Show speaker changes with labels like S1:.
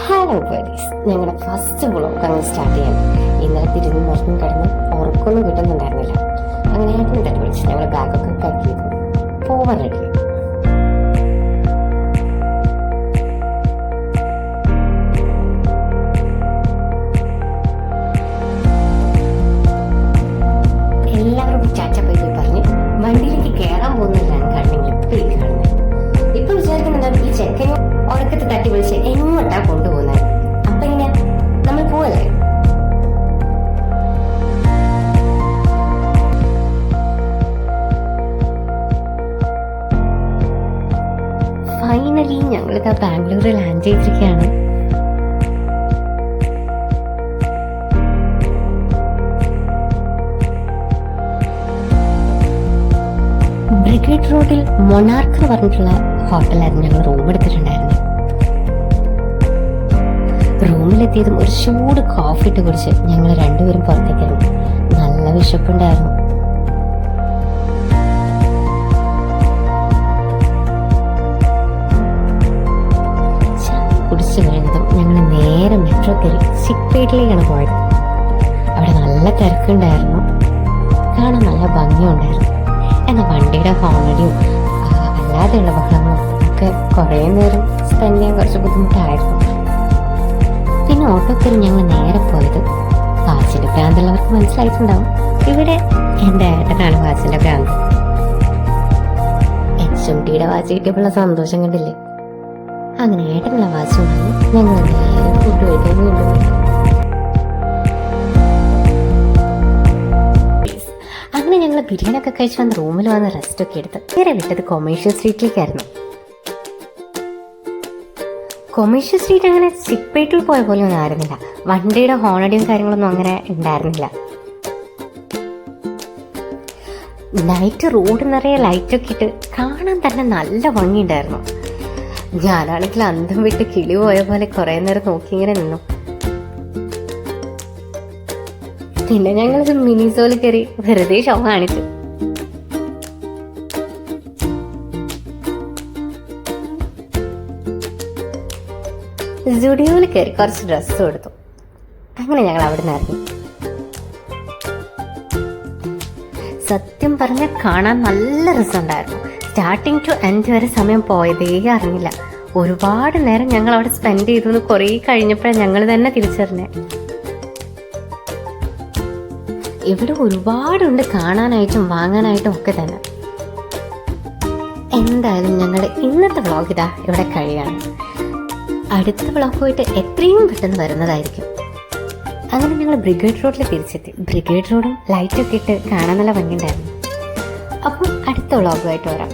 S1: Hello buddies, ഞങ്ങളുടെ first vlog അങ്ങ് start ചെയ്യാം. ഇന്നലെ തിരിഞ്ഞു മറിഞ്ഞും കിടന്ന് ഉറക്കൊന്നും കിട്ടുന്നുണ്ടായിരുന്നില്ല. അങ്ങനെ ഏട്ടൻ തന്നെ വിളിച്ച് ഞങ്ങൾ ബാഗൊക്കെ പാക്ക് ചെയ്തു പോവാൻ റെഡി. എല്ലാവരും ചാച്ച പോയി പറഞ്ഞ് വണ്ടിയിലേക്ക് കയറാൻ പോകുന്നതിലാണ് കണ്ണെങ്കിൽ ഇപ്പം കാണുന്നത്. ഇപ്പൊ വിചാരിക്കുന്നുണ്ട് ഈ ചെക്കനും ഉറക്കത്ത് തട്ടി വിളിച്ച് എങ്ങോട്ടാ കൊണ്ടുപോകുന്നത്. അപ്പൊ ഇങ്ങനെ നമ്മൾ പോവല്ലേ. ഫൈനലി ഞങ്ങളിതാ ബാംഗ്ലൂരിൽ ലാൻഡ് ചെയ്തിരിക്കുകയാണ്. ബ്രിഗേഡ് റോഡിൽ മൊണാർക്ക് എന്ന് പറഞ്ഞിട്ടുള്ള ഹോട്ടലായിരുന്നു ഞങ്ങൾ റൂം എടുത്തിട്ടുണ്ടായിരുന്നത്. റൂമിലെത്തിയതും ഒരു ചൂട് കോഫി ഇട്ട് കുടിച്ച് ഞങ്ങൾ രണ്ടുപേരും പുറത്തേക്കായിരുന്നു. നല്ല വിശപ്പുണ്ടായിരുന്നു. കുടിച്ചു കഴിഞ്ഞതും ഞങ്ങൾ നേരെ മെട്രോ കയറി സിക്പേട്ടിലേക്കാണ് പോയത്. അവിടെ നല്ല തിരക്കുണ്ടായിരുന്നു, കാണാൻ നല്ല ഭംഗിയുണ്ടായിരുന്നു. എന്നാൽ വണ്ടിയുടെ ഹോണടിയും അല്ലാതെയുള്ള ബഹളങ്ങളും ഒക്കെ കുറേ നേരം സ്പെൻഡ് ചെയ്യാൻ കുറച്ച് ബുദ്ധിമുട്ടായിരുന്നു. പിന്നെ ഓട്ടോത്തിൽ ഞങ്ങൾ നേരെ പോയത് വാച്ചിന്റെ ഭ്രാന്തുള്ളവർക്ക് മനസ്സിലായിട്ടുണ്ടാവും. ഇവിടെ എൻ്റെ ഏട്ടനാണ് വാച്ചിന്റെ ഭ്രാന്ത്. HMTയുടെ വാച്ച് കിട്ടിയപ്പോഴുള്ള സന്തോഷം കണ്ടില്ലേ. അങ്ങനെ ഏട്ടനുള്ള വാച്ച് കൊണ്ടു ഞങ്ങൾ നേരെ ഫുഡ് കഴിക്കാൻ വീണ്ടും. അങ്ങനെ ഞങ്ങൾ ബിരിയാണി ഒക്കെ കഴിച്ച് വന്ന് റൂമിൽ വന്ന് റെസ്റ്റ് ഒക്കെ എടുത്ത് നേരെ വിട്ടത് കൊമേഴ്ഷ്യൽ സ്ട്രീറ്റിലേക്കായിരുന്നു. കൊമേഴ്ഷ്യൽ സ്ട്രീറ്റ് അങ്ങനെ സിക്പേട്ടിൽ പോയ പോലെ ഒന്നും ആയിരുന്നില്ല. വണ്ടിയുടെ ഹോണടിയും കാര്യങ്ങളൊന്നും അങ്ങനെ ഉണ്ടായിരുന്നില്ല. നൈറ്റ് റോഡ് നിറയെ ലൈറ്റൊക്കെ ഇട്ട് കാണാൻ തന്നെ നല്ല ഭംഗിയുണ്ടായിരുന്നു. ഞാനാണെങ്കിൽ അന്തം വിട്ട് കിളി പോയ പോലെ കുറെ നേരം നോക്കി ഇങ്ങനെ നിന്നു. പിന്നെ ഞങ്ങൾ മിനിസോയിൽ കയറി വെറുതെ ഷോ കാണിച്ചു. സ്റ്റുഡിയോയിൽ കയറി കുറച്ച് ഡ്രസ്സ് കൊടുത്തു. അങ്ങനെ ഞങ്ങൾ അവിടെ നിന്ന് ഇറങ്ങി. സത്യം പറഞ്ഞാൽ കാണാൻ നല്ല രസമുണ്ടായിരുന്നു. സ്റ്റാർട്ടിങ് ടു എൻഡ് വരെ സമയം പോയതേ അറിഞ്ഞില്ല. ഒരുപാട് നേരം ഞങ്ങൾ അവിടെ സ്പെൻഡ് ചെയ്തു. കുറേ കഴിഞ്ഞപ്പോഴാണ് ഞങ്ങൾ തന്നെ തിരിച്ചറിഞ്ഞേ. ഇവിടെ ഒരുപാടുണ്ട് കാണാനായിട്ടും വാങ്ങാനായിട്ടും ഒക്കെ തന്നെ. എന്തായാലും ഞങ്ങളുടെ ഇന്നത്തെ വ്ളോഗ് ഇതാ ഇവിടെ കഴിയാണ്. അടുത്ത വ്ളോഗ് പോയിട്ട് എത്രയും പെട്ടെന്ന് വരുന്നതായിരിക്കും. അങ്ങനെ ഞങ്ങൾ ബ്രിഗേഡ് റോഡിൽ തിരിച്ചെത്തി. ബ്രിഗേഡ് റോഡും ലൈറ്റൊക്കെ ഇട്ട് കാണാൻ നല്ല ഭംഗിയുണ്ടായിരുന്നു. അപ്പം അടുത്ത വ്ളോഗുമായിട്ട് വരാം.